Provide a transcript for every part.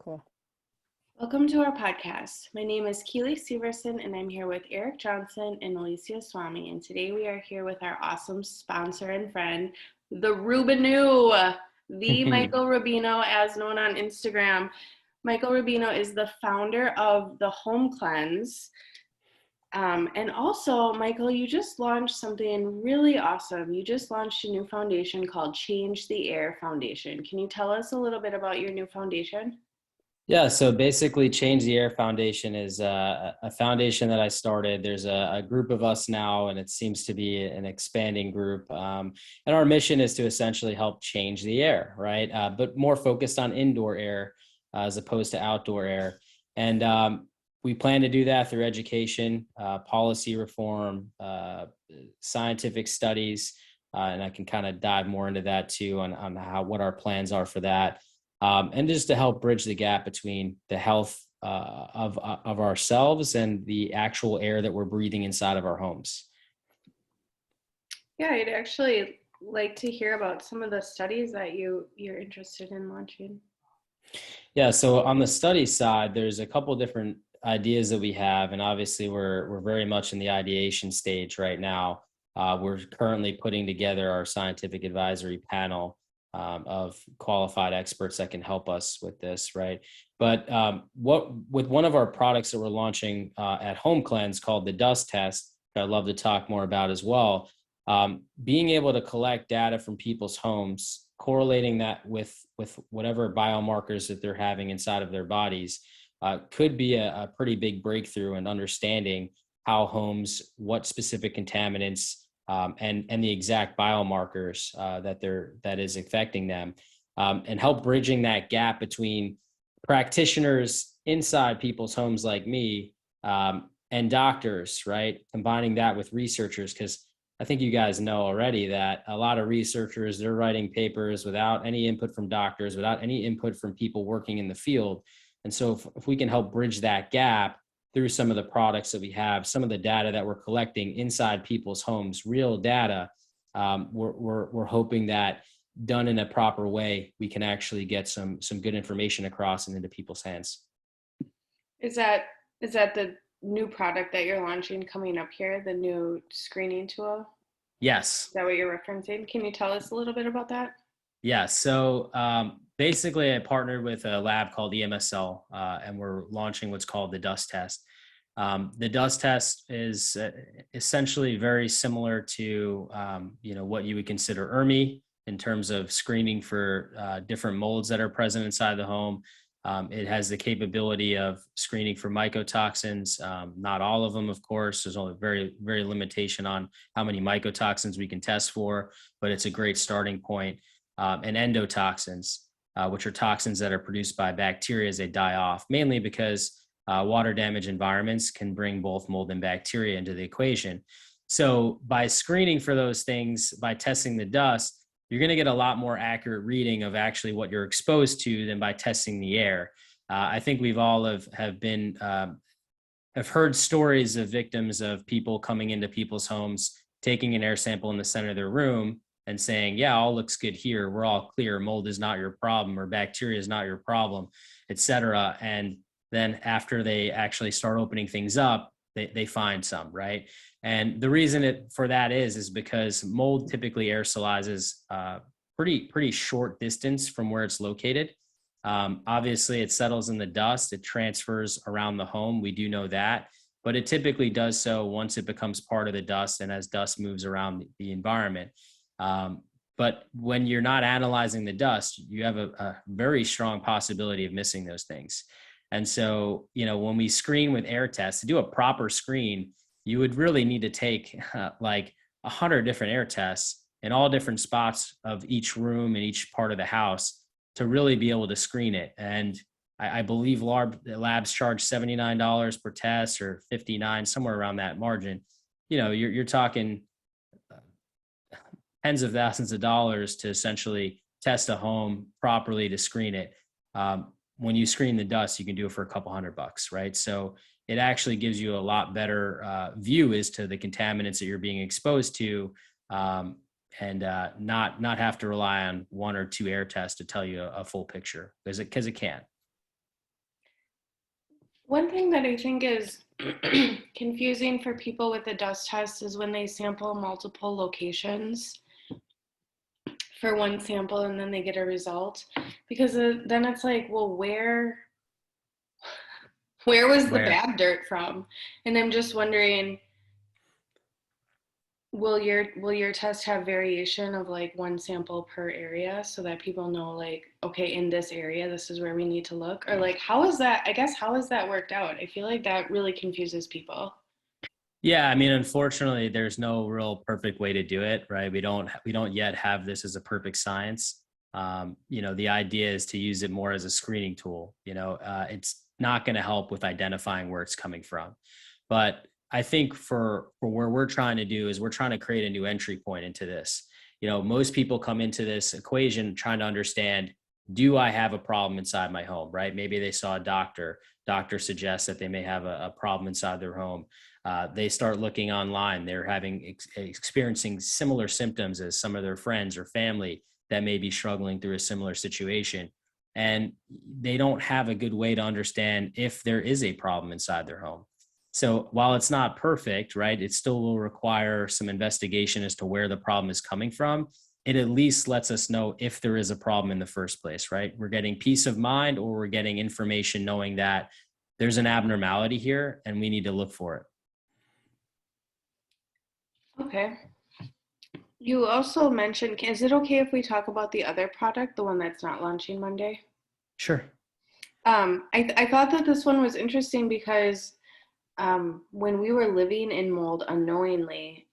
Cool. Welcome to our podcast. My name is Keely Severson, and I'm here with Eric Johnson and Alicia Swami. And today we are here with our awesome sponsor and friend, the Rubino, the Michael Rubino, as known on Instagram. Michael Rubino is the founder of the HomeCleanse. And also, Michael, you just launched something really awesome. You just launched a new foundation called Change the Air Foundation. Can you tell us a little bit about your new foundation? Yeah, so basically, Change the Air Foundation is a foundation that I started. There's a group of us now, and it seems to be an expanding group. And our mission is to essentially help change the air, right? But more focused on indoor air as opposed to outdoor air. And we plan to do that through education, policy reform, scientific studies, and I can kind of dive more into that too on what our plans are for that. And just to help bridge the gap between the health of ourselves and the actual air that we're breathing inside of our homes. Yeah, I'd actually like to hear about some of the studies that you're interested in launching. Yeah, so on the study side, there's a couple different ideas that we have, and obviously we're very much in the ideation stage right now. We're currently putting together our scientific advisory panel of qualified experts that can help us with this, right? But with one of our products that we're launching at HomeCleanse called the dust test, that I'd love to talk more about as well, being able to collect data from people's homes, correlating that with whatever biomarkers that they're having inside of their bodies, could be a pretty big breakthrough in understanding how homes, what specific contaminants, and the exact biomarkers that is affecting them, and help bridging that gap between practitioners inside people's homes like me, and doctors, right? Combining that with researchers, because I think you guys know already that a lot of researchers, they're writing papers without any input from doctors, without any input from people working in the field. And so if we can help bridge that gap through some of the products that we have, some of the data that we're collecting inside people's homes, real data, we're hoping that done in a proper way, we can actually get some good information across and into people's hands. Is that the new product that you're launching coming up here, the new screening tool? Yes. Is that what you're referencing? Can you tell us a little bit about that? Yeah. So basically, I partnered with a lab called EMSL, and we're launching what's called the dust test. The dust test is essentially very similar to what you would consider ERMI in terms of screening for different molds that are present inside the home. It has the capability of screening for mycotoxins. Not all of them, of course. There's only very limitation on how many mycotoxins we can test for, but it's a great starting point. And endotoxins, which are toxins that are produced by bacteria as they die off, mainly because water damage environments can bring both mold and bacteria into the equation. So by screening for those things, by testing the dust, you're going to get a lot more accurate reading of actually what you're exposed to than by testing the air. I think we've all have heard stories of victims of people coming into people's homes, taking an air sample in the center of their room and saying, yeah, all looks good here. We're all clear. Mold is not your problem, or bacteria is not your problem, et cetera. And then after they actually start opening things up, they find some, right? And the reason for that is because mold typically aerosolizes pretty short distance from where it's located. Obviously, it settles in the dust. It transfers around the home. We do know that. But it typically does so once it becomes part of the dust and as dust moves around the environment. But when you're not analyzing the dust, you have a very strong possibility of missing those things. And so, when we screen with air tests, to do a proper screen, you would really need to take like 100 different air tests in all different spots of each room and each part of the house to really be able to screen it. And I believe labs charge $79 per test, or $59, somewhere around that margin. You're talking tens of thousands of dollars to essentially test a home properly to screen it. When you screen the dust, you can do it for a couple $100, right? So it actually gives you a lot better view as to the contaminants that you're being exposed to, and not have to rely on one or two air tests to tell you a full picture, because it can. One thing that I think is confusing for people with the dust test is when they sample multiple locations for one sample and then they get a result, because then it's like, well, where was the Where? bad dirt from? And I'm just wondering, will your test have variation of like one sample per area so that people know, like, okay, in this area this is where we need to look? Or like, how is that, I guess, how is that worked out? I feel like that really confuses people. Yeah, I mean, unfortunately, there's no real perfect way to do it, right? We don't yet have this as a perfect science. The idea is to use it more as a screening tool. It's not going to help with identifying where it's coming from, but I think for where we're trying to do is we're trying to create a new entry point into this. Most people come into this equation trying to understand, do I have a problem inside my home, right? Maybe they saw a doctor suggests that they may have a problem inside their home. They start looking online. They're experiencing similar symptoms as some of their friends or family that may be struggling through a similar situation. And they don't have a good way to understand if there is a problem inside their home. So while it's not perfect, right, it still will require some investigation as to where the problem is coming from. It at least lets us know if there is a problem in the first place, right? We're getting peace of mind, or we're getting information knowing that there's an abnormality here and we need to look for it. Okay. You also mentioned, is it okay if we talk about the other product, the one that's not launching Monday? Sure. I thought that this one was interesting because when we were living in mold unknowingly,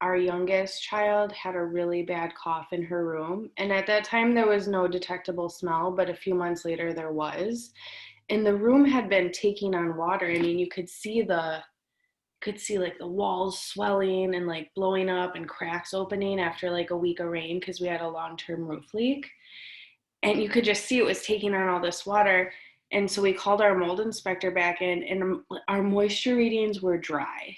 our youngest child had a really bad cough in her room. And at that time, there was no detectable smell, but a few months later, there was. And the room had been taking on water. I mean, you could see like the walls swelling and like blowing up and cracks opening after like a week of rain because we had a long-term roof leak. And you could just see it was taking on all this water. And so we called our mold inspector back in, and our moisture readings were dry.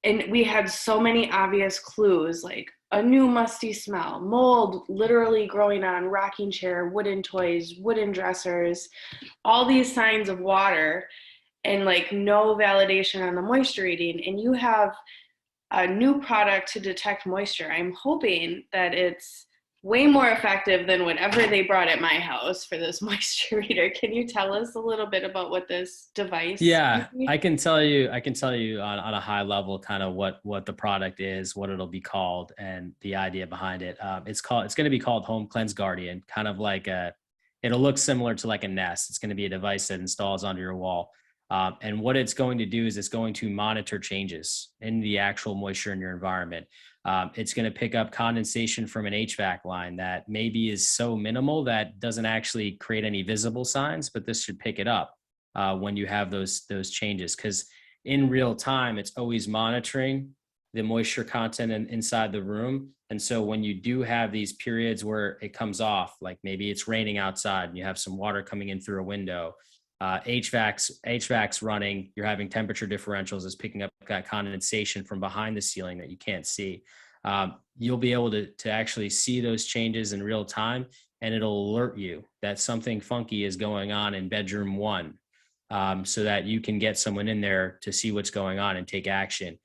And we had so many obvious clues, like a new musty smell, mold literally growing on rocking chair, wooden toys, wooden dressers, all these signs of water, and like no validation on the moisture reading. And you have a new product to detect moisture. I'm hoping that it's way more effective than whatever they brought at my house for this moisture reader. Can you tell us a little bit about what this device Yeah, can be? I can tell you on a high level kind of what the product is, what it'll be called, and the idea behind it. It's going to be called HomeCleanse Guardian, kind of like it'll look similar to like a Nest. It's going to be a device that installs onto your wall. And what it's going to do is it's going to monitor changes in the actual moisture in your environment. It's going to pick up condensation from an HVAC line that maybe is so minimal that doesn't actually create any visible signs, but this should pick it up when you have those changes, because in real time it's always monitoring the moisture content inside the room. And so when you do have these periods where it comes off, like maybe it's raining outside and you have some water coming in through a window, HVAC's running, you're having temperature differentials, is picking up that condensation from behind the ceiling that you can't see. You'll be able to actually see those changes in real time, and it'll alert you that something funky is going on in bedroom one, so that you can get someone in there to see what's going on and take action.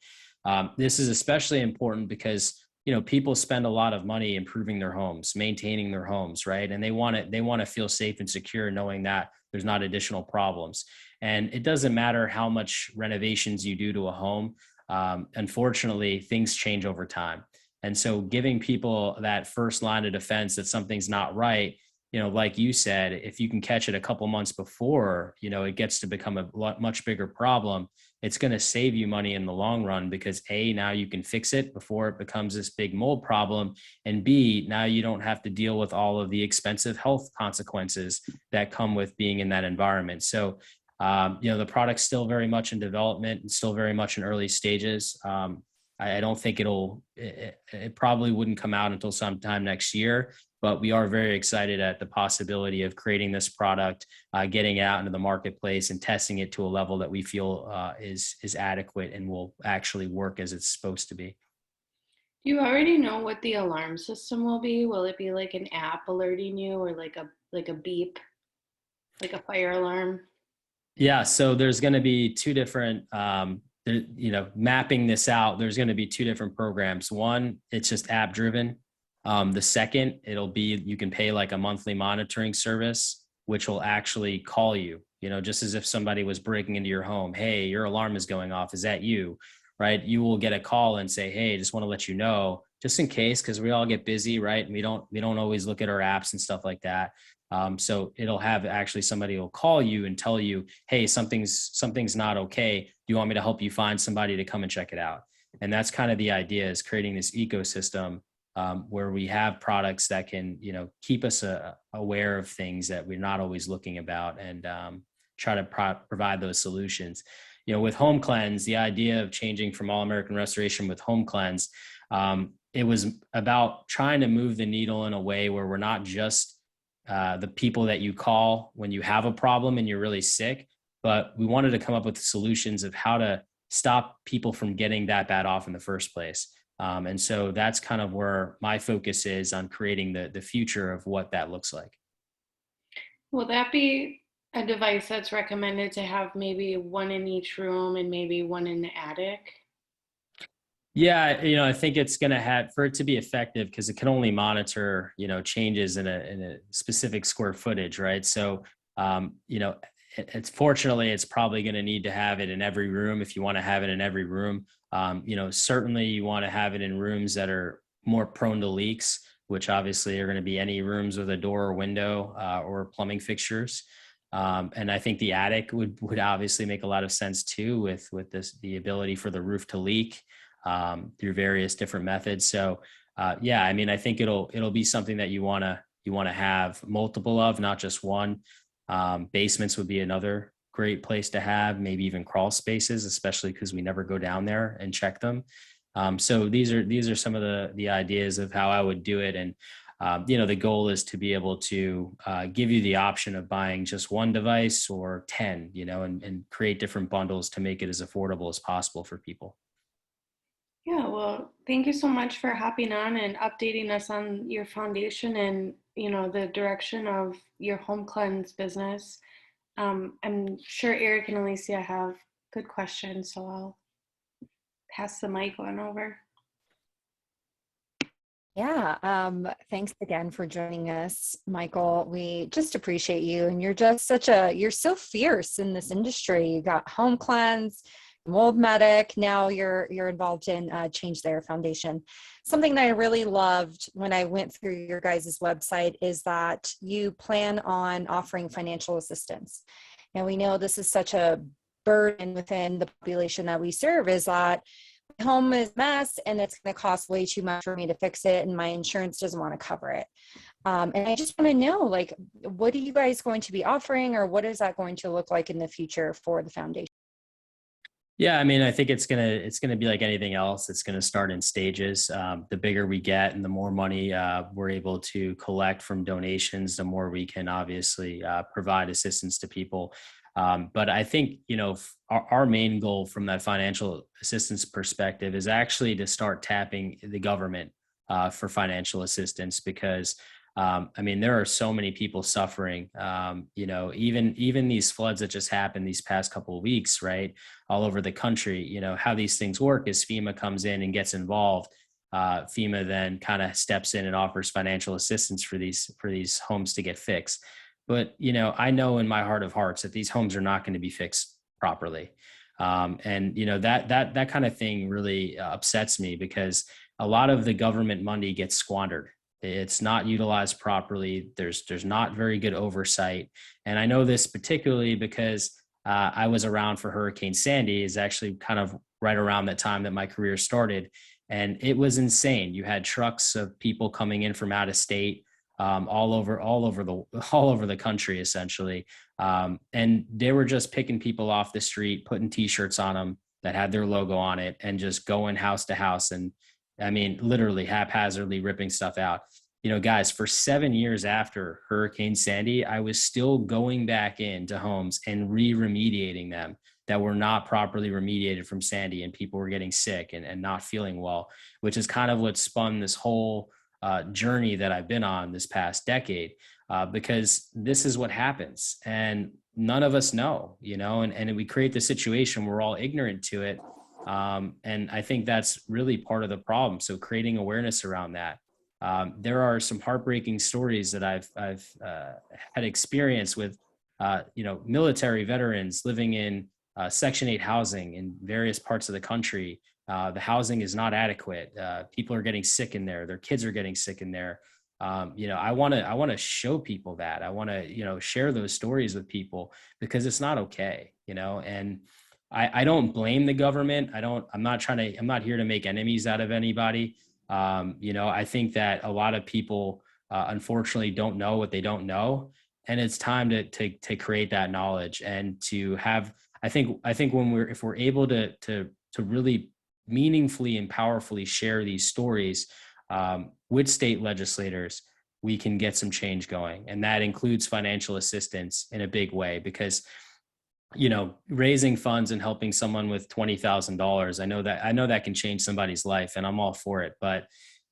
This is especially important because people spend a lot of money improving their homes, maintaining their homes, right? And they want to feel safe and secure, knowing that there's not additional problems. And it doesn't matter how much renovations you do to a home. Unfortunately, things change over time. And so giving people that first line of defense that something's not right, like you said, if you can catch it a couple months before, it gets to become a much bigger problem, it's going to save you money in the long run, because A, now you can fix it before it becomes this big mold problem. And B, now you don't have to deal with all of the expensive health consequences that come with being in that environment. So, the product's still very much in development and still very much in early stages. I don't think it probably wouldn't come out until sometime next year, but we are very excited at the possibility of creating this product, getting it out into the marketplace and testing it to a level that we feel is adequate and will actually work as it's supposed to be. Do you already know what the alarm system will be? Will it be like an app alerting you, or like a beep, like a fire alarm? Yeah, so there's going to be two different, mapping this out. There's going to be two different programs. One, it's just app driven. The second, it'll be you can pay like a monthly monitoring service, which will actually call you. Just as if somebody was breaking into your home. Hey, your alarm is going off. Is that you? Right? You will get a call and say, hey, just want to let you know, just in case, because we all get busy, right? And we don't always look at our apps and stuff like that. So it'll have actually somebody will call you and tell you, hey, something's not okay. Do you want me to help you find somebody to come and check it out? And that's kind of the idea, is creating this ecosystem where we have products that can, keep us aware of things that we're not always looking about, and try to provide those solutions. With HomeCleanse, the idea of changing from All American Restoration with HomeCleanse, it was about trying to move the needle in a way where we're not just the people that you call when you have a problem and you're really sick, but we wanted to come up with solutions of how to stop people from getting that bad off in the first place. And so that's kind of where my focus is, on creating the future of what that looks like. Will that be a device that's recommended to have maybe one in each room and maybe one in the attic? Yeah, I think it's going to have, for it to be effective, because it can only monitor, changes in a specific square footage, right? So, it's fortunately, it's probably going to need to have it in every room if you want to have it in every room. Certainly you want to have it in rooms that are more prone to leaks, which obviously are going to be any rooms with a door or window or plumbing fixtures. And I think the attic would obviously make a lot of sense too, with the ability for the roof to leak through various different methods. So yeah, I mean, I think it'll be something that you want to have multiple of, not just one. Basements would be another great place to have, maybe even crawl spaces, especially because we never go down there and check them. So these are some of the ideas of how I would do it. And the goal is to be able to give you the option of buying just one device or 10, and create different bundles to make it as affordable as possible for people. Yeah, well, thank you so much for hopping on and updating us on your foundation and, the direction of your home cleanse business. I'm sure Eric and Alicia have good questions, so I'll pass the mic on over. Yeah, thanks again for joining us, Michael. We just appreciate you, and you're just you're so fierce in this industry. You got HomeCleanse, Mold Medic. Now you're involved in Change Their Foundation. Something that I really loved when I went through your guys' website is that you plan on offering financial assistance. And we know this is such a burden within the population that we serve, is that my home is a mess and it's going to cost way too much for me to fix it, and my insurance doesn't want to cover it. And I just want to know, like, what are you guys going to be offering, or what is that going to look like in the future for the foundation? Yeah, I mean, I think it's gonna be like anything else. It's gonna start in stages. The bigger we get and the more money we're able to collect from donations, the more we can obviously provide assistance to people. But I think our main goal from that financial assistance perspective is actually to start tapping the government for financial assistance, because I mean, there are so many people suffering. Even these floods that just happened these past couple of weeks, right, all over the country. How these things work is FEMA comes in and gets involved. FEMA then kind of steps in and offers financial assistance for these homes to get fixed. But I know in my heart of hearts that these homes are not going to be fixed properly. And that kind of thing really upsets me, because a lot of the government money gets squandered. It's not utilized properly. There's not very good oversight. And I know this particularly because I was around for Hurricane Sandy, is actually kind of right around that time that my career started. And it was insane. You had trucks of people coming in from out of state, all over the country, essentially. And they were just picking people off the street, putting T-shirts on them that had their logo on it, and just going house to house. And I mean, literally haphazardly ripping stuff out. Guys, for 7 years after Hurricane Sandy, I was still going back into homes and remediating them that were not properly remediated from Sandy, and people were getting sick and not feeling well, which is kind of what spun this whole journey that I've been on this past decade. because this is what happens and none of us know, and we create the situation, we're all ignorant to it. And I think that's really part of the problem. So creating awareness around that. There are some heartbreaking stories that I've had experience with, military veterans living in Section 8 housing in various parts of the country. The housing is not adequate. People are getting sick in there. Their kids are getting sick in there. I want to show people that. I want to, share those stories with people because it's not okay, and I don't blame the government. I'm not here to make enemies out of anybody. I think that a lot of people, unfortunately, don't know what they don't know. And it's time to create that knowledge and to have, I think if we're able to really meaningfully and powerfully share these stories, with state legislators, we can get some change going. And that includes financial assistance in a big way, because raising funds and helping someone with $20,000, I know that can change somebody's life, and I'm all for it, but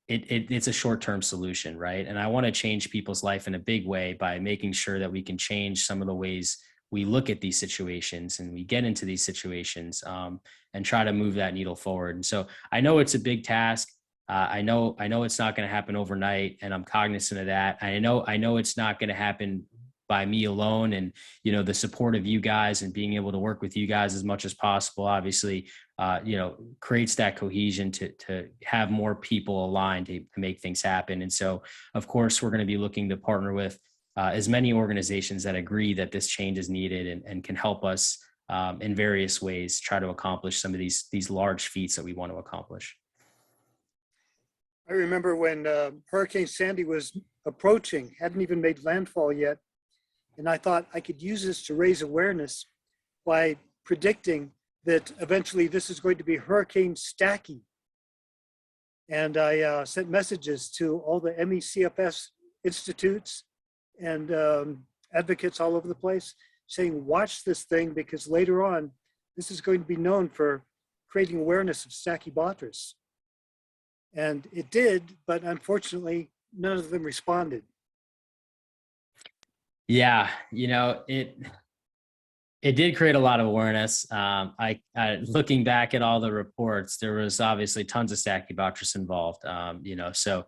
it's a short-term solution, right? And I want to change people's life in a big way by making sure that we can change some of the ways we look at these situations and we get into these situations, and try to move that needle forward. And so I know it's a big task. I know it's not going to happen overnight, and I'm cognizant of that. I know it's not going to happen by me alone, and the support of you guys and being able to work with you guys as much as possible, obviously, creates that cohesion to have more people aligned to make things happen. And so, of course, we're going to be looking to partner with as many organizations that agree that this change is needed and can help us in various ways try to accomplish some of these large feats that we want to accomplish. I remember when Hurricane Sandy was approaching, hadn't even made landfall yet. And I thought I could use this to raise awareness by predicting that eventually this is going to be Hurricane Stacky. And I sent messages to all the MECFS institutes and advocates all over the place saying, watch this thing, because later on, this is going to be known for creating awareness of Stachybotrys. And it did, but unfortunately, none of them responded. Yeah, it did create a lot of awareness. I looking back at all the reports, there was obviously tons of Stachybotrys involved. So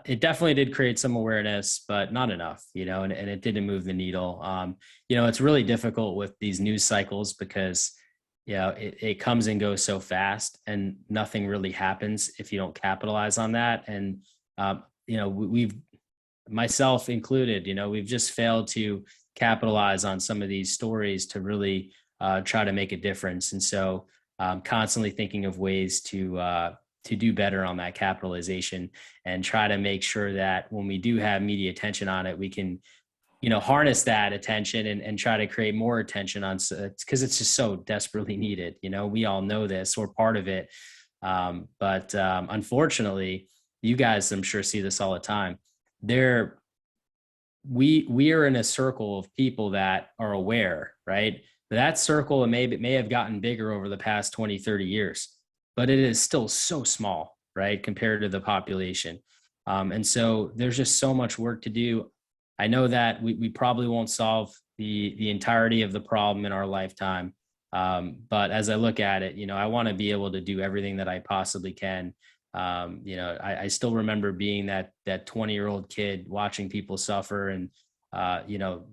it definitely did create some awareness, but not enough. And it didn't move the needle. It's really difficult with these news cycles because it comes and goes so fast, and nothing really happens if you don't capitalize on that. And we've, myself included, we've just failed to capitalize on some of these stories to really try to make a difference. And so constantly thinking of ways to do better on that capitalization and try to make sure that when we do have media attention on it, we can, harness that attention and try to create more attention on, because it's just so desperately needed. We all know this, we're part of it. But unfortunately, you guys, I'm sure, see this all the time. We are in a circle of people that are aware, right? That circle may have gotten bigger over the past 20, 30 years, but it is still so small, right? Compared to the population. And so there's just so much work to do. I know that we probably won't solve the entirety of the problem in our lifetime. But as I look at it, I want to be able to do everything that I possibly can. I still remember being that 20-year-old kid watching people suffer and,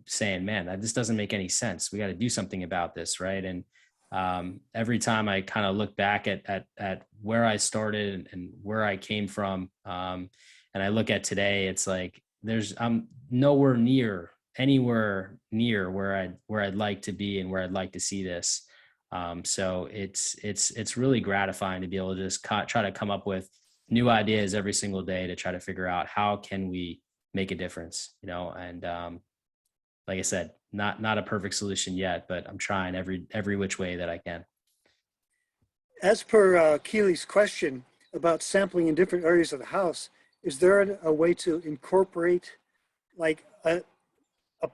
saying, man, this doesn't make any sense. We got to do something about this. Right. And every time I kind of look back at where I started and where I came from, and I look at today, it's like, I'm nowhere near anywhere near where I'd like to be and where I'd like to see this. So it's really gratifying to be able to just try to come up with new ideas every single day to try to figure out how can we make a difference, and like I said, not a perfect solution yet, but I'm trying every which way that I can. As per Keely's question about sampling in different areas of the house, is there a way to incorporate like a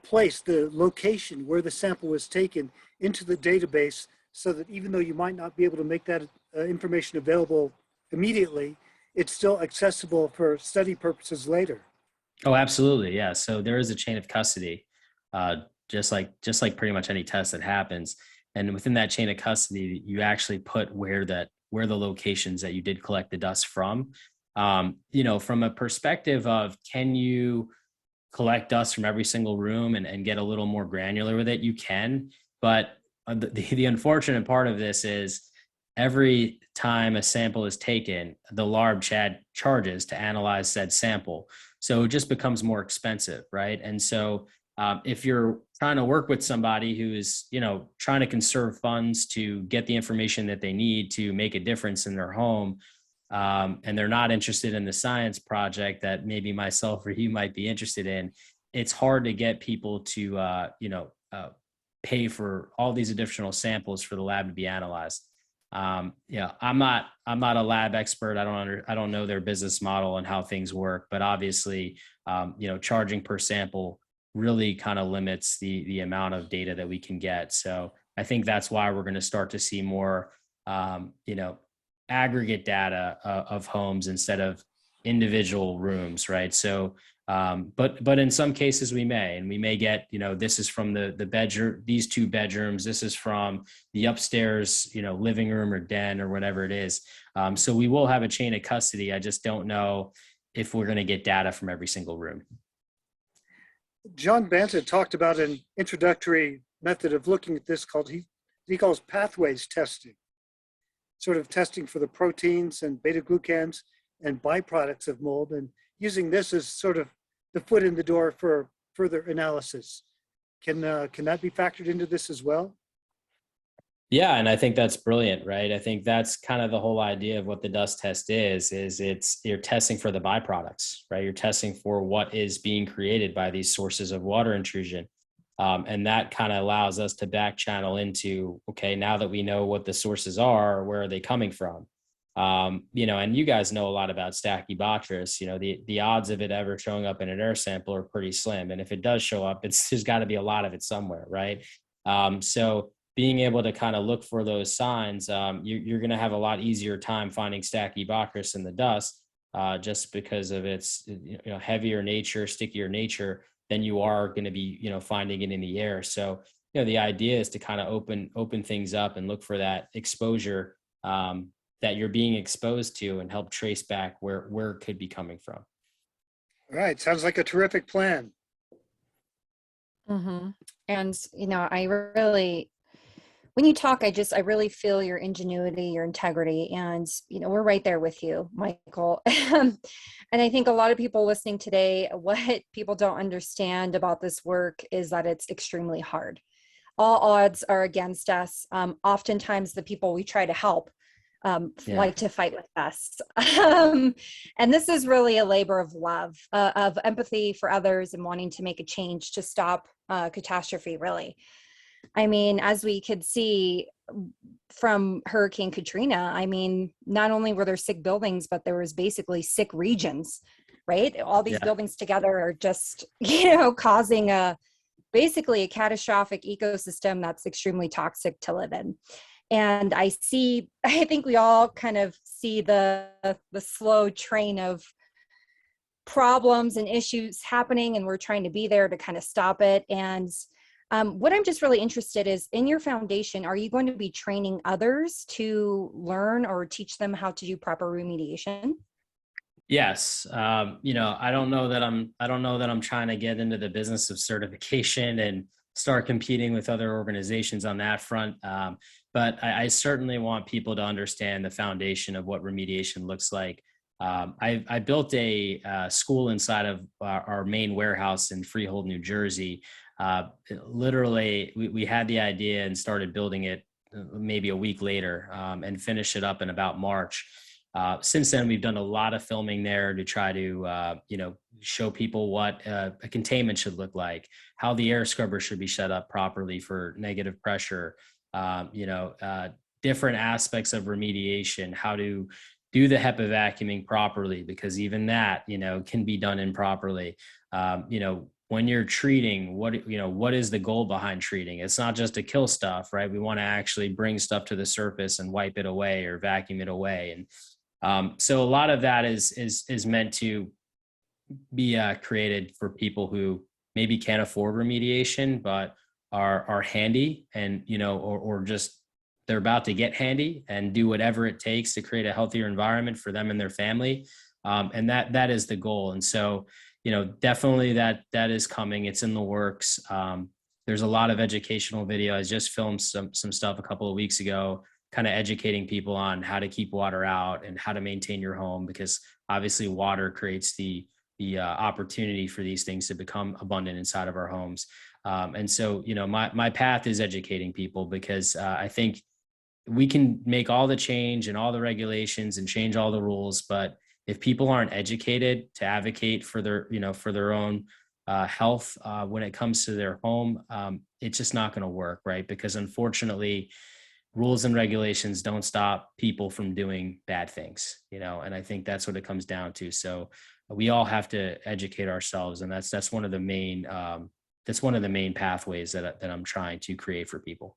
place, the location where the sample was taken, into the database, so that even though you might not be able to make that information available immediately, it's still accessible for study purposes later? Oh, absolutely. Yeah. So there is a chain of custody, uh, just like pretty much any test that happens. And within that chain of custody, you actually put where the locations that you did collect the dust from. From a perspective of, can you collect dust from every single room and get a little more granular with it? You can, but the unfortunate part of this is every time a sample is taken, the LARB Chad charges to analyze said sample. So it just becomes more expensive, right? And so if you're trying to work with somebody who is, trying to conserve funds to get the information that they need to make a difference in their home, and they're not interested in the science project that maybe myself or you might be interested in, it's hard to get people to, pay for all these additional samples for the lab to be analyzed. I'm not a lab expert. I don't know their business model and how things work, but obviously, charging per sample really kind of limits the amount of data that we can get. So I think that's why we're going to start to see more, aggregate data of homes instead of individual rooms, right? So, but in some cases we may get, this is from the bedroom, these two bedrooms, this is from the upstairs, living room or den or whatever it is. So we will have a chain of custody. I just don't know if we're going to get data from every single room. John Banta talked about an introductory method of looking at this called, he calls pathways testing, sort of testing for the proteins and beta glucans and byproducts of mold, and using this as sort of the foot in the door for further analysis. Can that be factored into this as well? Yeah, and I think that's brilliant, right? I think that's kind of the whole idea of what the dust test is you're testing for the byproducts, right? You're testing for what is being created by these sources of water intrusion. And that kind of allows us to back channel into, okay, now that we know what the sources are, where are they coming from? And you guys know a lot about Stachybotrys. The odds of it ever showing up in an air sample are pretty slim. And if it does show up, there's got to be a lot of it somewhere, right? So being able to kind of look for those signs, you're going to have a lot easier time finding Stachybotrys in the dust, just because of its heavier nature, stickier nature, than you are going to be finding it in the air. So the idea is to kind of open things up and look for that exposure that you're being exposed to, and help trace back where it could be coming from. All right, sounds like a terrific plan. Mm-hmm. And I really, when you talk, I really feel your ingenuity, your integrity, and we're right there with you, Michael. And I think a lot of people listening today, what people don't understand about this work is that it's extremely hard. All odds are against us. Oftentimes the people we try to help like to fight with us. And this is really a labor of love, of empathy for others, and wanting to make a change to stop catastrophe, really. I mean, as we could see from Hurricane Katrina, I mean, not only were there sick buildings, but there was basically sick regions, right? All these buildings together are just, causing basically a catastrophic ecosystem that's extremely toxic to live in. And I think we all kind of see the slow train of problems and issues happening, and we're trying to be there to kind of stop it. And what I'm just really interested is, in your foundation, are you going to be training others to learn or teach them how to do proper remediation? Yes. I don't know that I'm trying to get into the business of certification and start competing with other organizations on that front. But I certainly want people to understand the foundation of what remediation looks like. I built a school inside of our main warehouse in Freehold, New Jersey. Literally, we had the idea and started building it maybe a week later, and finished it up in about March. Since then, we've done a lot of filming there to try to, show people what a containment should look like, how the air scrubber should be set up properly for negative pressure, different aspects of remediation, how to do the HEPA vacuuming properly, because even that, can be done improperly. When you're treating, what is the goal behind treating? It's not just to kill stuff, right? We want to actually bring stuff to the surface and wipe it away or vacuum it away. And so a lot of that is meant to created for people who maybe can't afford remediation, but are handy and, or just they're about to get handy and do whatever it takes to create a healthier environment for them and their family. And that is the goal. And so, definitely that is coming. It's in the works. There's a lot of educational video. I just filmed some stuff a couple of weeks ago, kind of educating people on how to keep water out and how to maintain your home, because obviously water creates the opportunity for these things to become abundant inside of our homes. And so, my path is educating people, because I think we can make all the change and all the regulations and change all the rules, but if people aren't educated to advocate for their own health when it comes to their home, it's just not going to work, right? Because unfortunately, rules and regulations don't stop people from doing bad things, and I think that's what it comes down to. So we all have to educate ourselves, and that's one of the main pathways that I'm trying to create for people.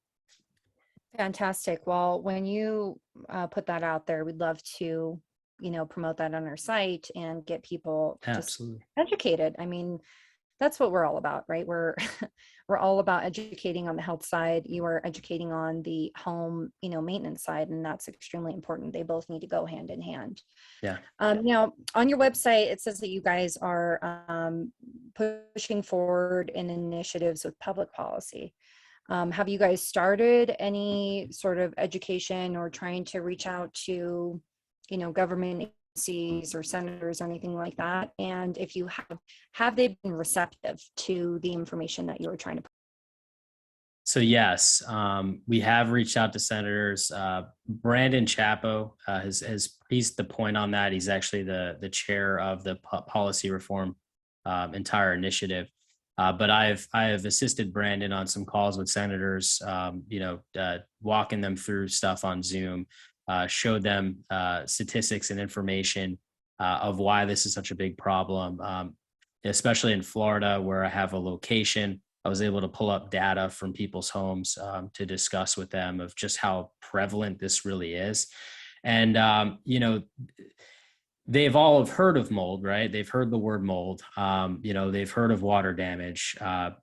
Fantastic. Well, when you put that out there, we'd love to, promote that on our site and get people just educated. I mean, that's what we're all about, right? We're all about educating on the health side. You are educating on the home, maintenance side, and that's extremely important. They both need to go hand in hand. Yeah. Now, on your website, it says that you guys are pushing forward in initiatives with public policy. Have you guys started any sort of education or trying to reach out to, government agencies or senators or anything like that? And if you have they been receptive to the information that you were trying to? So yes, we have reached out to senators. Brandon Chapo has pieced the point on that. He's actually the chair of the policy reform entire initiative. But I have assisted Brandon on some calls with senators, walking them through stuff on Zoom, showed them statistics and information of why this is such a big problem, especially in Florida, where I have a location. I was able to pull up data from people's homes to discuss with them of just how prevalent this really is. And, they've all have heard of mold, right? They've heard the word mold. They've heard of water damage.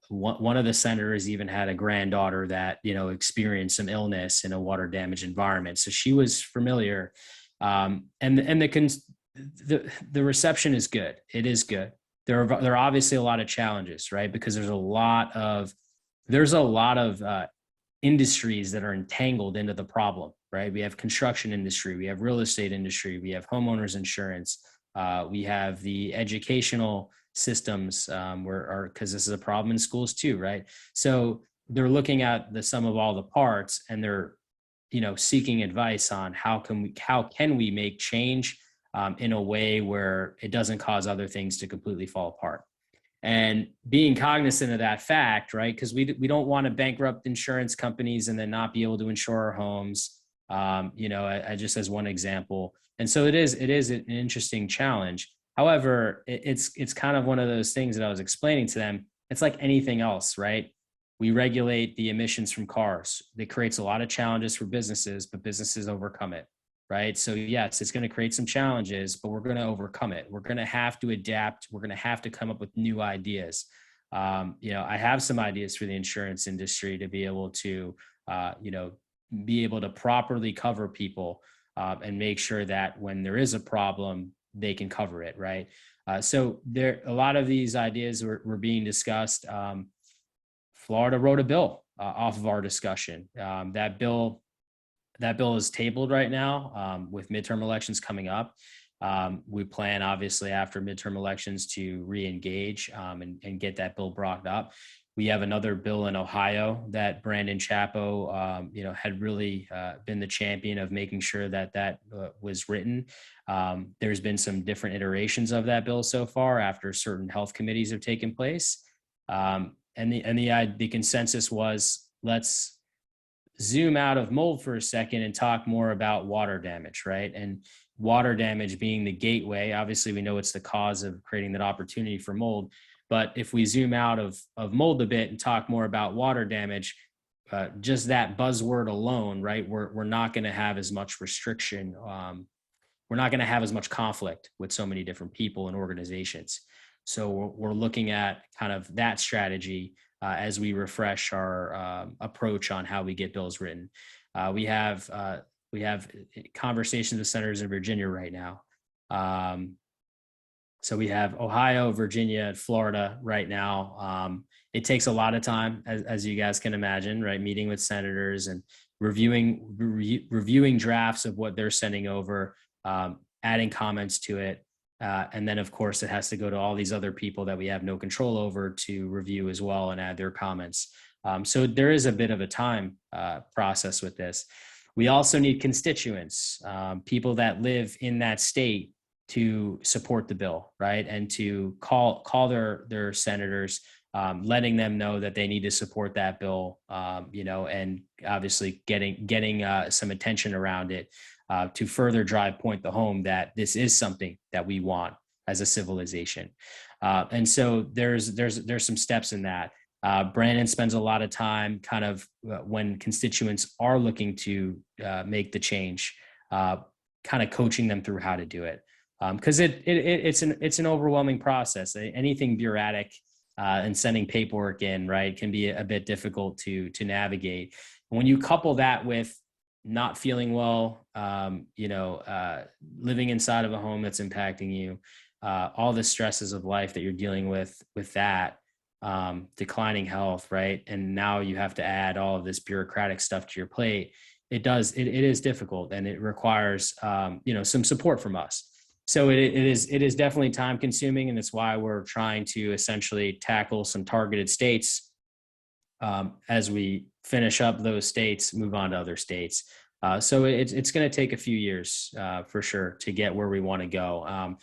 One of the senators even had a granddaughter that, experienced some illness in a water damage environment. So she was familiar. And the reception is good. It is good. There are obviously a lot of challenges, right? Because there's a lot of industries that are entangled into the problem, right? We have construction industry, we have real estate industry, we have homeowners insurance, we have the educational systems, because this is a problem in schools too, right? So they're looking at the sum of all the parts, and they're, seeking advice on how can we make change in a way where it doesn't cause other things to completely fall apart. And being cognizant of that fact, right? Because we don't want to bankrupt insurance companies and then not be able to insure our homes. I just as one example. And so it is an interesting challenge. However, it's kind of one of those things that I was explaining to them. It's like anything else, right? We regulate the emissions from cars. It creates a lot of challenges for businesses, but businesses overcome it. Right. So yes, it's going to create some challenges, but we're going to overcome it. We're going to have to adapt. We're going to have to come up with new ideas. I have some ideas for the insurance industry to be able to, properly cover people and make sure that when there is a problem, they can cover it. Right. So a lot of these ideas were being discussed. Florida wrote a bill off of our discussion. That bill is tabled right now with midterm elections coming up. We plan, obviously, after midterm elections to re-engage and get that bill brought up. We have another bill in Ohio that Brandon Chapo, had really been the champion of making sure that was written. There's been some different iterations of that bill so far after certain health committees have taken place. And the consensus was, let's zoom out of mold for a second and talk more about water damage, right? And water damage being the gateway. Obviously, we know it's the cause of creating that opportunity for mold. But if we zoom out of mold a bit and talk more about water damage, just that buzzword alone, right? We're not going to have as much restriction. We're not going to have as much conflict with so many different people and organizations. So we're looking at kind of that strategy as we refresh our approach on how we get bills written. We have conversations with senators in Virginia right now. So we have Ohio, Virginia, and Florida right now. It takes a lot of time, as you guys can imagine, right? Meeting with senators and reviewing drafts of what they're sending over, adding comments to it. And then, of course, it has to go to all these other people that we have no control over to review as well and add their comments. So there is a bit of a time process with this. We also need constituents, people that live in that state, to support the bill, right? And to call their senators, letting them know that they need to support that bill, and obviously getting some attention around it to further drive point the home that this is something that we want as a civilization. And so there's some steps in that. Brandon spends a lot of time kind of when constituents are looking to make the change, kind of coaching them through how to do it. Because it's an overwhelming process. Anything bureaucratic and sending paperwork in, right, can be a bit difficult to navigate. When you couple that with not feeling well, living inside of a home that's impacting you, all the stresses of life that you're dealing with that, declining health, right, and now you have to add all of this bureaucratic stuff to your plate. It is difficult, and it requires some support from us. So it is definitely time consuming, and it's why we're trying to essentially tackle some targeted states as we finish up those states, move on to other states. So it's going to take a few years for sure to get where we want to go.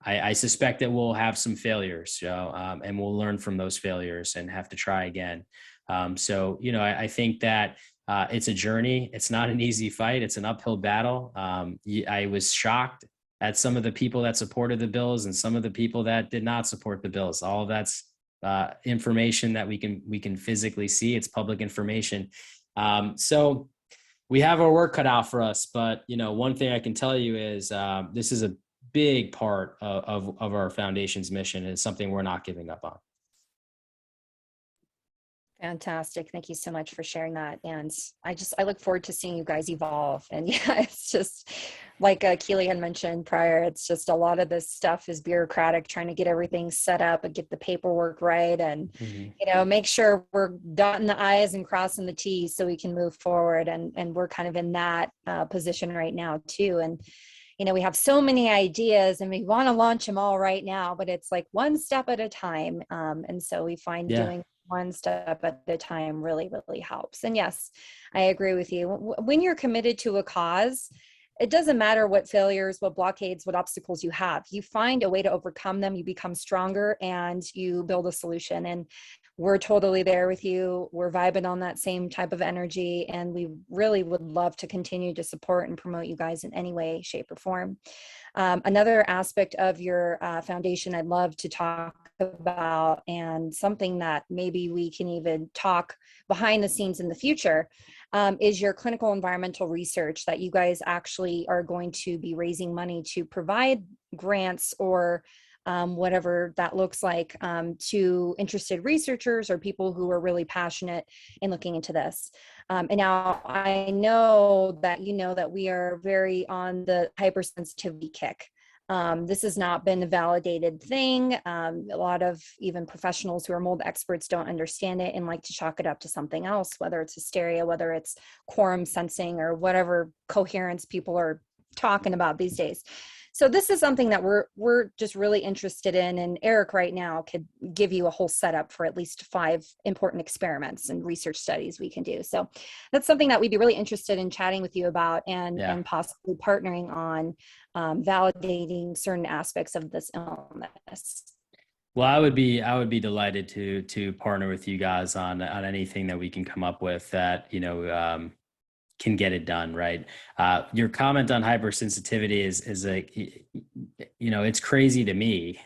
I suspect that we'll have some failures, and we'll learn from those failures and have to try again. I think that it's a journey. It's not an easy fight. It's an uphill battle. I was shocked at some of the people that supported the bills and some of the people that did not support the bills. All of that's information that we can physically see. It's public information. So we have our work cut out for us, but one thing I can tell you is this is a big part of our foundation's mission, and it's something we're not giving up on. Fantastic. Thank you so much for sharing that. And I look forward to seeing you guys evolve. And yeah, it's just like Keely had mentioned prior, it's just a lot of this stuff is bureaucratic, trying to get everything set up and get the paperwork right. And, make sure we're dotting the I's and crossing the T's so we can move forward. And we're kind of in that position right now too. And, we have so many ideas and we want to launch them all right now, but it's like one step at a time. And so we find doing one step at a time really, really helps. And yes, I agree with you. When you're committed to a cause, it doesn't matter what failures, what blockades, what obstacles you have. You find a way to overcome them. You become stronger and you build a solution. And we're totally there with you. We're vibing on that same type of energy. And we really would love to continue to support and promote you guys in any way, shape, or form. Another aspect of your foundation I'd love to talk about, and something that maybe we can even talk behind the scenes in the future, is your clinical environmental research that you guys actually are going to be raising money to provide grants or whatever that looks like to interested researchers or people who are really passionate in looking into this. And now I know that we are very on the hypersensitivity kick. This has not been a validated thing. A lot of even professionals who are mold experts don't understand it and like to chalk it up to something else, whether it's hysteria, whether it's quorum sensing, or whatever coherence people are talking about these days. So this is something that we're just really interested in, and Eric right now could give you a whole setup for at least 5 important experiments and research studies we can do. So that's something that we'd be really interested in chatting with you about, and possibly partnering on validating certain aspects of this illness. Well, I would be delighted to partner with you guys on anything that we can come up with that can get it done, right? Your comment on hypersensitivity is like, it's crazy to me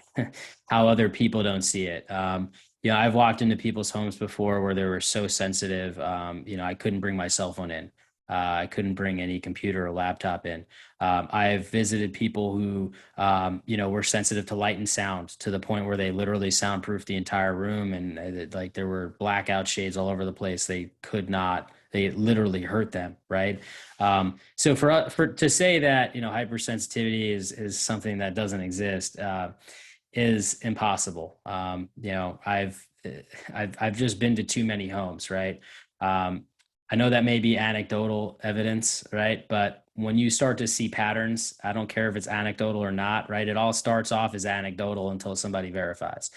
how other people don't see it. I've walked into people's homes before where they were so sensitive, I couldn't bring my cell phone in. I couldn't bring any computer or laptop in. I've visited people who, were sensitive to light and sound to the point where they literally soundproofed the entire room, and like there were blackout shades all over the place. They could not. They literally hurt them, right? So for to say that hypersensitivity is something that doesn't exist is impossible. I've just been to too many homes, right? I know that may be anecdotal evidence, right? But when you start to see patterns, I don't care if it's anecdotal or not, right? It all starts off as anecdotal until somebody verifies.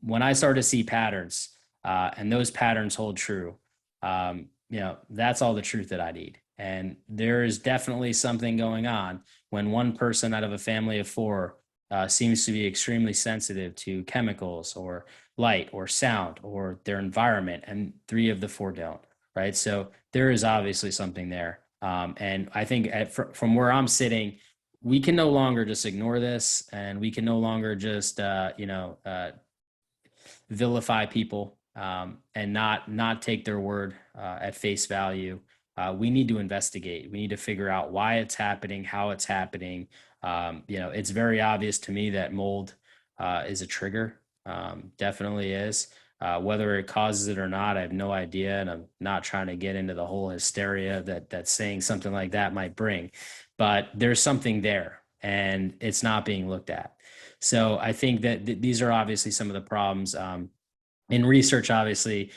When I start to see patterns, and those patterns hold true, that's all the truth that I need. And there is definitely something going on when one person out of a family of four seems to be extremely sensitive to chemicals or light or sound or their environment, and three of the four don't. Right. So there is obviously something there. And I think from where I'm sitting, we can no longer just ignore this, and we can no longer just, vilify people and not take their word at face value. We need to investigate. We need to figure out why it's happening, how it's happening. It's very obvious to me that mold is a trigger. Definitely is. Whether it causes it or not, I have no idea. And I'm not trying to get into the whole hysteria that saying something like that might bring, but there's something there and it's not being looked at. So I think that these are obviously some of the problems. In research, obviously,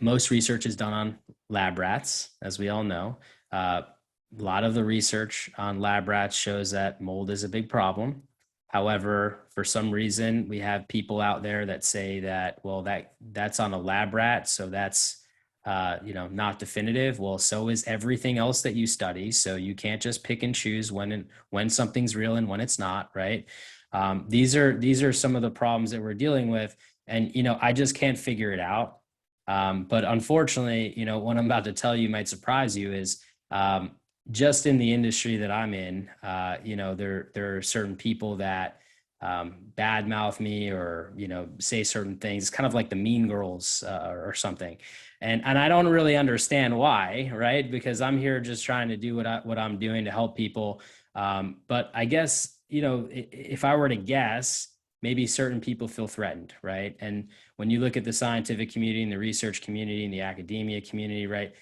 most research is done on lab rats, as we all know. A lot of the research on lab rats shows that mold is a big problem. However, for some reason, we have people out there that say that, well, that's on a lab rat, so that's not definitive. Well, so is everything else that you study. So you can't just pick and choose when something's real and when it's not, right? These are some of the problems that we're dealing with, and I just can't figure it out. But unfortunately, what I'm about to tell you might surprise you is. Just in the industry that I'm in, there are certain people that badmouth me or, say certain things. It's kind of like the Mean Girls or something. And I don't really understand why, right? Because I'm here just trying to do what I'm doing to help people. But I guess, if I were to guess, maybe certain people feel threatened, right? And when you look at the scientific community and the research community and the academia community, right?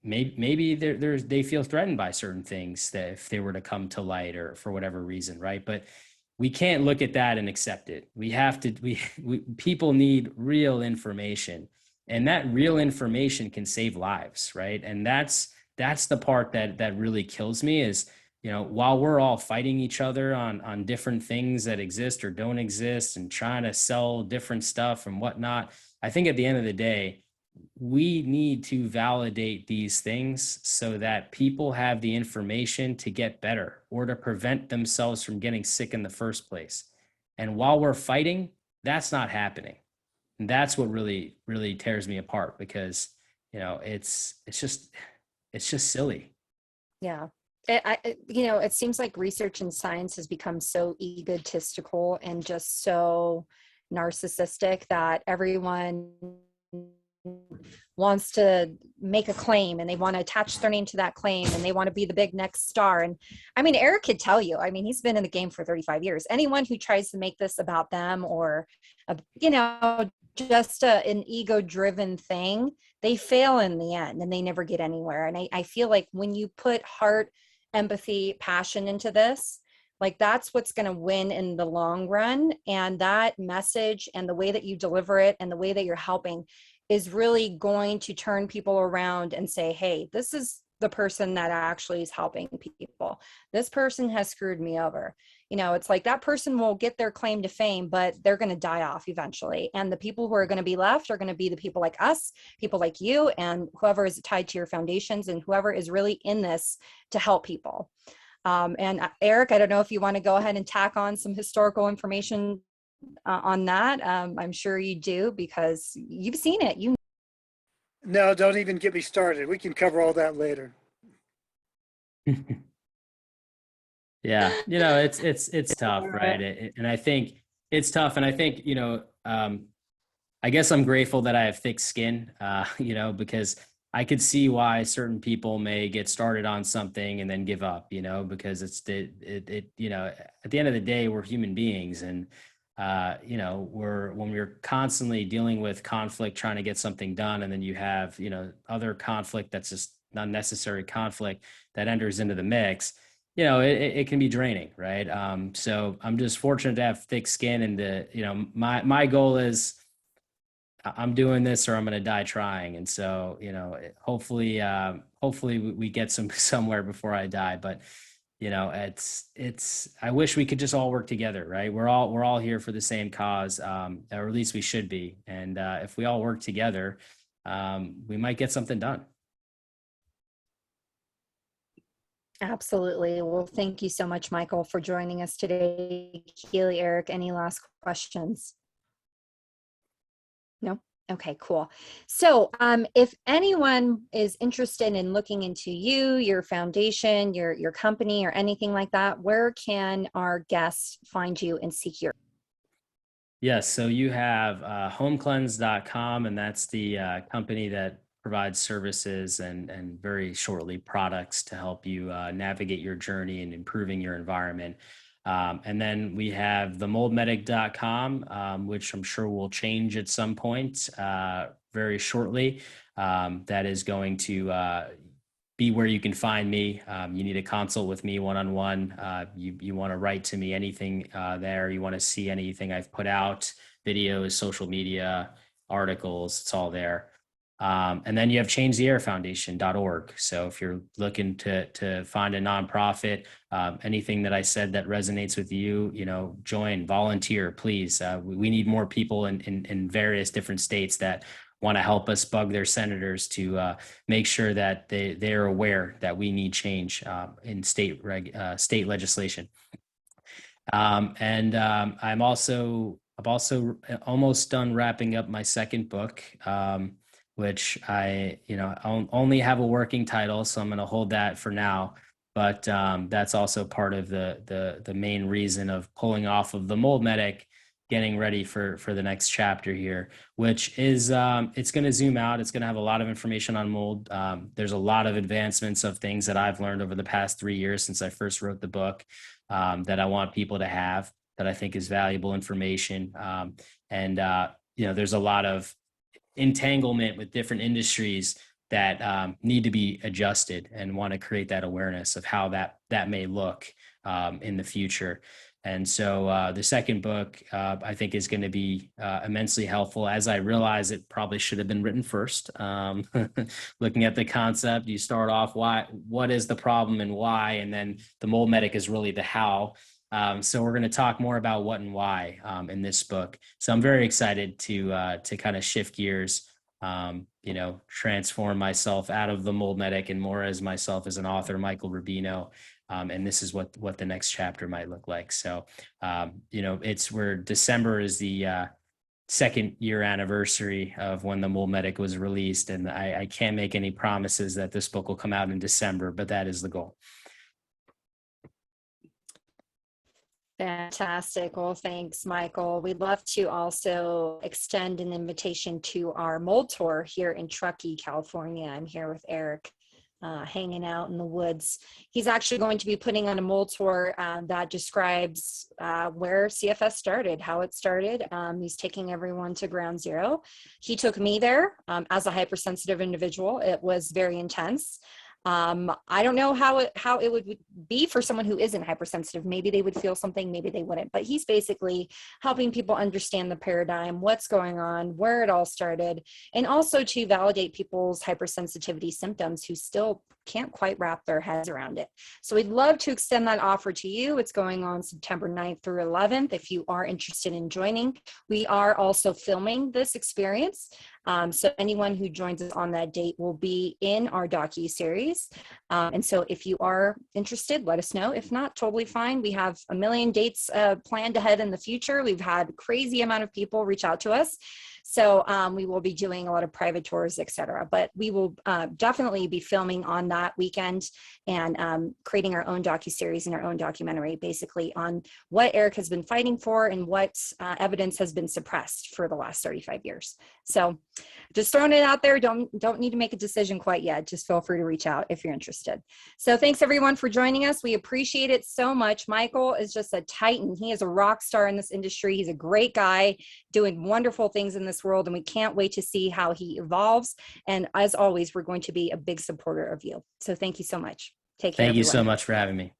Maybe they feel threatened by certain things that if they were to come to light or for whatever reason, right? But we can't look at that and accept it. We have to. People need real information, and that real information can save lives, right? And that's the part that really kills me is, while we're all fighting each other on different things that exist or don't exist and trying to sell different stuff and whatnot, I think at the end of the day, we need to validate these things so that people have the information to get better or to prevent themselves from getting sick in the first place. And while we're fighting, that's not happening. And that's what really, really tears me apart because, it's just silly. Yeah. It seems like research and science has become so egotistical and just so narcissistic that everyone wants to make a claim and they want to attach their name to that claim and they want to be the big next star. And I mean, Eric could tell you, he's been in the game for 35 years. Anyone who tries to make this about them or, just an ego driven thing, they fail in the end and they never get anywhere. And I feel like when you put heart, empathy, passion into this, like that's what's going to win in the long run. And that message and the way that you deliver it and the way that you're helping is really going to turn people around and say, hey, this is the person that actually is helping people. This person has screwed me over. It's like that person will get their claim to fame, but they're going to die off eventually. And the people who are going to be left are going to be the people like us, people like you, and whoever is tied to your foundations and whoever is really in this to help people. And Eric, I don't know if you want to go ahead and tack on some historical information on that. I'm sure you do because you've seen it. No, don't even get me started. We can cover all that later. Yeah, it's tough, right? And I think it's tough, and I think I guess I'm grateful that I have thick skin, because I could see why certain people may get started on something and then give up, because at the end of the day, we're human beings. And, when we're constantly dealing with conflict, trying to get something done, and then you have, other conflict that's just unnecessary conflict that enters into the mix, it can be draining, right? So I'm just fortunate to have thick skin, and my goal is, I'm doing this or I'm going to die trying. And so, hopefully we get somewhere before I die. But, I wish we could just all work together, right? We're all here for the same cause, or at least we should be. And if we all work together, we might get something done. Absolutely. Well, thank you so much, Michael, for joining us today. Keely, Eric, any last questions? No? Okay, cool. So if anyone is interested in looking into you, your foundation, your company, or anything like that, where can our guests find you and seek your? Yes. So you have HomeCleanse.com, and that's the company that provides services and very shortly products to help you navigate your journey and improving your environment. And then we have themoldmedic.com, which I'm sure will change at some point very shortly. That is going to be where you can find me. You need a consult with me one-on-one. You want to write to me anything there. You want to see anything I've put out, videos, social media, articles, it's all there. And then you have changetheairfoundation.org. So if you're looking to find a nonprofit, anything that I said that resonates with you, join, volunteer, please. We need more people in various different states that want to help us bug their senators to make sure that they're aware that we need change in state legislation. I'm also almost done wrapping up my second book, which I only have a working title, so I'm going to hold that for now. But that's also part of the main reason of pulling off of the Mold Medic, getting ready for the next chapter here, which is it's going to zoom out. It's going to have a lot of information on mold. There's a lot of advancements of things that I've learned over the past 3 years since I first wrote the book that I want people to have, that I think is valuable information. There's a lot of entanglement with different industries that need to be adjusted, and want to create that awareness of how that may look in the future. And so the second book, I think, is going to be immensely helpful, as I realize it probably should have been written first. Looking at the concept, you start off, what is the problem and why, and then the Mold Medic is really the how. So we're going to talk more about what and why in this book. So I'm very excited to kind of shift gears, transform myself out of the Mold Medic and more as myself as an author, Michael Rubino. And this is what the next chapter might look like. So, where December is the second year anniversary of when the Mold Medic was released. And I can't make any promises that this book will come out in December, but that is the goal. Fantastic. Well, thanks, Michael. We'd love to also extend an invitation to our mold tour here in Truckee, California. I'm here with Eric, hanging out in the woods. He's actually going to be putting on a mold tour that describes where CFS started, how it started. He's taking everyone to ground zero. He took me there as a hypersensitive individual. It was very intense. I don't know how it would be for someone who isn't hypersensitive. Maybe they would feel something, maybe they wouldn't, but he's basically helping people understand the paradigm, what's going on, where it all started, and also to validate people's hypersensitivity symptoms who still can't quite wrap their heads around it. So we'd love to extend that offer to you. It's going on September 9th through 11th. If you are interested in joining, we are also filming this experience. So anyone who joins us on that date will be in our docu-series. And so if you are interested, let us know. If not, totally fine. We have a million dates planned ahead in the future. We've had a crazy amount of people reach out to us. So we will be doing a lot of private tours, etc. But we will definitely be filming on that weekend and creating our own docuseries and our own documentary, basically on what Eric has been fighting for and what evidence has been suppressed for the last 35 years. So just throwing it out there. Don't need to make a decision quite yet. Just feel free to reach out if you're interested. So thanks everyone for joining us. We appreciate it so much. Michael is just a titan. He is a rock star in this industry. He's a great guy doing wonderful things in this world, and we can't wait to see how he evolves. And as always, we're going to be a big supporter of you. So thank you so much. Take care. Thank you so everyone. much for having me.